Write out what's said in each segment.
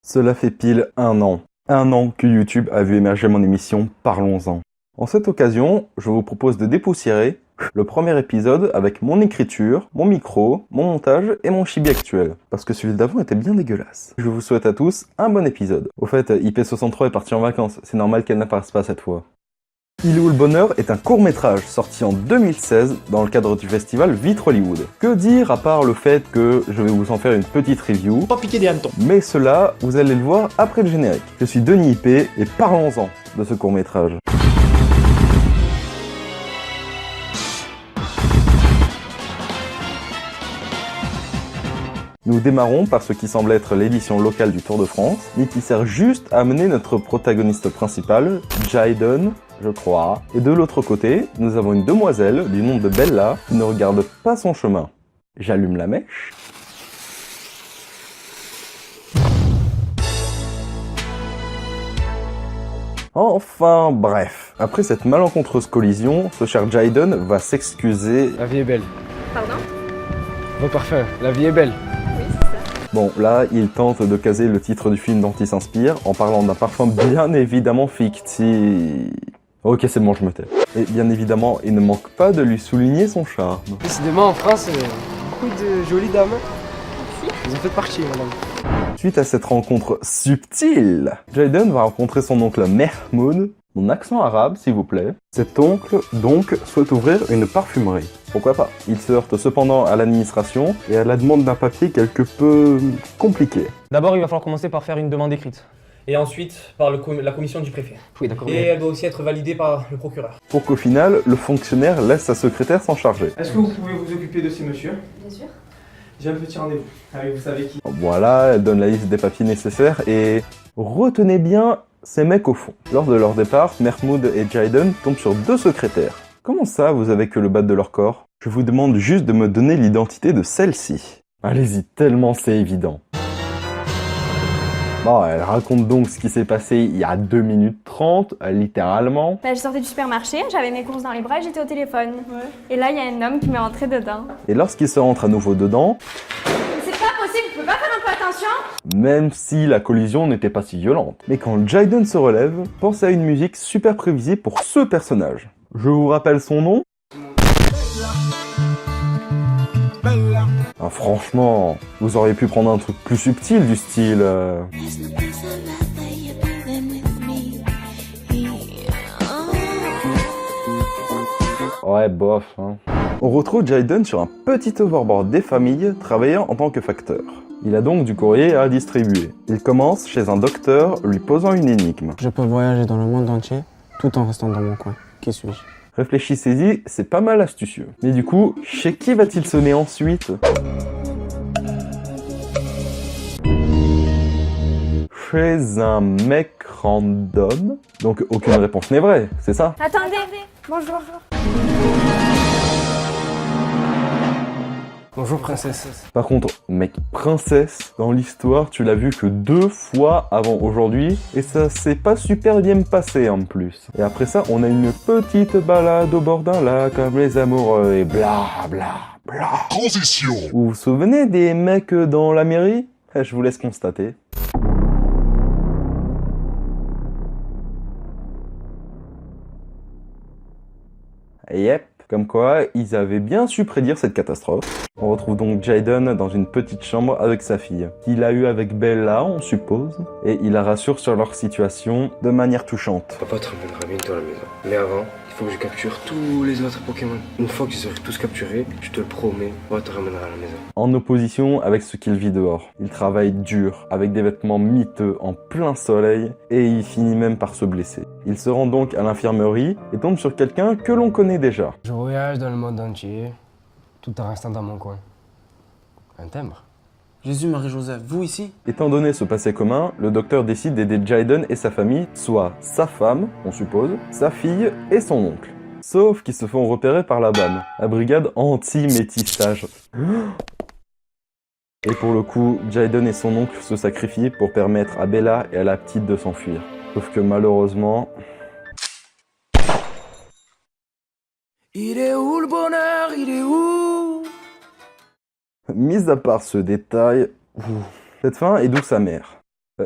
Cela fait pile un an. Un an que YouTube a vu émerger mon émission Parlons-en. En cette occasion, je vous propose de dépoussiérer le premier épisode avec mon écriture, mon micro, mon montage et mon chibi actuel. Parce que celui d'avant était bien dégueulasse. Je vous souhaite à tous un bon épisode. Au fait, IP63 est parti en vacances, c'est normal qu'elle n'apparaisse pas cette fois. Il est où le bonheur est un court-métrage sorti en 2016 dans le cadre du festival Vitre Hollywood. Que dire à part le fait que je vais vous en faire une petite review. Pas piquer des hannetons. Mais cela, vous allez le voir après le générique. Je suis Denis IP et parlons-en de ce court-métrage. Nous démarrons par ce qui semble être l'édition locale du Tour de France, mais qui sert juste à amener notre protagoniste principal, Jaden, je crois. Et de l'autre côté, nous avons une demoiselle du nom de Bella qui ne regarde pas son chemin. J'allume la mèche. Enfin bref, après cette malencontreuse collision, ce cher Jaden va s'excuser. La vie est belle. Pardon? Vos parfums, la vie est belle. Oui, c'est ça. Bon, là, il tente de caser le titre du film dont il s'inspire en parlant d'un parfum bien évidemment fictif. Ok, c'est bon, je me tais. Et bien évidemment, il ne manque pas de lui souligner son charme. Décidément, en France, beaucoup de jolies dames. Vous en faites partie, madame. Suite à cette rencontre subtile, Jaden va rencontrer son oncle Mahmoud, mon accent arabe s'il vous plaît. Cet oncle, donc, souhaite ouvrir une parfumerie. Pourquoi pas? Il se heurte cependant à l'administration et à la demande d'un papier quelque peu compliqué. D'abord, il va falloir commencer par faire une demande écrite. Et ensuite par la commission du préfet. Oui, d'accord. Et elle doit aussi être validée par le procureur. Pour qu'au final, le fonctionnaire laisse sa secrétaire s'en charger. Est-ce que vous pouvez vous occuper de ces messieurs? Bien sûr. J'ai un petit rendez-vous avec vous savez qui. Voilà, elle donne la liste des papiers nécessaires et retenez bien ces mecs au fond. Lors de leur départ, Mahmoud et Jaden tombent sur deux secrétaires. Comment ça, vous avez que le bas de leur corps? Je vous demande juste de me donner l'identité de celle-ci. Allez-y, tellement c'est évident. Bon, elle raconte donc ce qui s'est passé il y a 2 minutes 30, littéralement. Je sortais du supermarché, j'avais mes courses dans les bras et j'étais au téléphone. Ouais. Et là, il y a un homme qui m'est rentré dedans. Et lorsqu'il se rentre à nouveau dedans, C'est pas possible, vous pouvez pas faire un peu attention? même si la collision n'était pas si violente. Mais quand Jaden se relève, pensez à une musique super prévisible pour ce personnage. Je vous rappelle son nom. Ah, franchement, vous auriez pu prendre un truc plus subtil du style... Ouais, bof, hein. On retrouve Jaden sur un petit overboard des familles travaillant en tant que facteur. Il a donc du courrier à distribuer. Il commence chez un docteur lui posant une énigme. Je peux voyager dans le monde entier tout en restant dans mon coin. Qui suis-je? Réfléchissez-y, c'est pas mal astucieux. Mais du coup, chez qui va-t-il sonner ensuite? Chez un mec random. Donc aucune réponse n'est vraie, c'est ça? Attendez, bonjour. Bonjour, princesse. Par contre, mec princesse, dans l'histoire, tu l'as vu que 2 fois avant aujourd'hui, et ça s'est pas super bien passé en plus. Et après ça, on a une petite balade au bord d'un lac comme les amoureux, et bla bla bla. Transition. Vous vous souvenez des mecs dans la mairie? Je vous laisse constater. Yep, comme quoi, ils avaient bien su prédire cette catastrophe. On retrouve donc Jaden dans une petite chambre avec sa fille, qu'il a eu avec Bella, on suppose, et il la rassure sur leur situation de manière touchante. Papa te ramènera bientôt à la maison. Mais avant, il faut que je capture tous les autres Pokémon. Une fois que je serai tous capturés, je te le promets, on te ramènera à la maison. En opposition avec ce qu'il vit dehors. Il travaille dur, avec des vêtements miteux, en plein soleil, et il finit même par se blesser. Il se rend donc à l'infirmerie et tombe sur quelqu'un que l'on connaît déjà. Je voyage dans le monde entier, tout en restant dans mon coin. Un timbre. Jésus, Marie-Joseph, vous ici? Étant donné ce passé commun, le docteur décide d'aider Jaden et sa famille, soit sa femme, on suppose, sa fille et son oncle. Sauf qu'ils se font repérer par la BAM, la brigade anti-métissage. Et pour le coup, Jaden et son oncle se sacrifient pour permettre à Bella et à la petite de s'enfuir. Sauf que malheureusement... Il est où le bonheur? Il est où? Mis à part ce détail, cette fin est douce amère.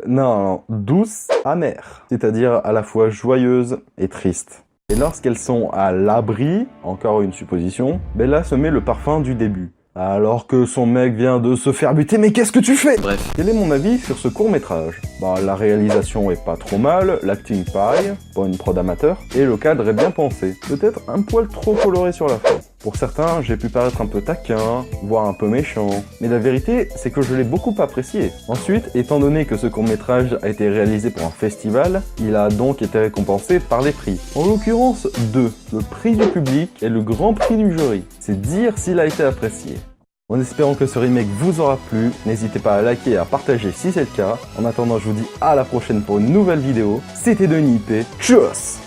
Non, douce, amère, c'est-à-dire à la fois joyeuse et triste. Et lorsqu'elles sont à l'abri, encore une supposition, Bella se met le parfum du début. Alors que son mec vient de se faire buter, mais qu'est-ce que tu fais? Bref. Quel est mon avis sur ce court-métrage? La réalisation est pas trop mal, l'acting pareil, pour une prod amateur, et le cadre est bien pensé. Peut-être un poil trop coloré sur la fin. Pour certains, j'ai pu paraître un peu taquin, voire un peu méchant, mais la vérité, c'est que je l'ai beaucoup apprécié. Ensuite, étant donné que ce court-métrage a été réalisé pour un festival, il a donc été récompensé par les prix. En l'occurrence, deux, le prix du public et le grand prix du jury. C'est dire s'il a été apprécié. En espérant que ce remake vous aura plu, n'hésitez pas à liker et à partager si c'est le cas. En attendant, je vous dis à la prochaine pour une nouvelle vidéo. C'était Denis IP. Tchuss!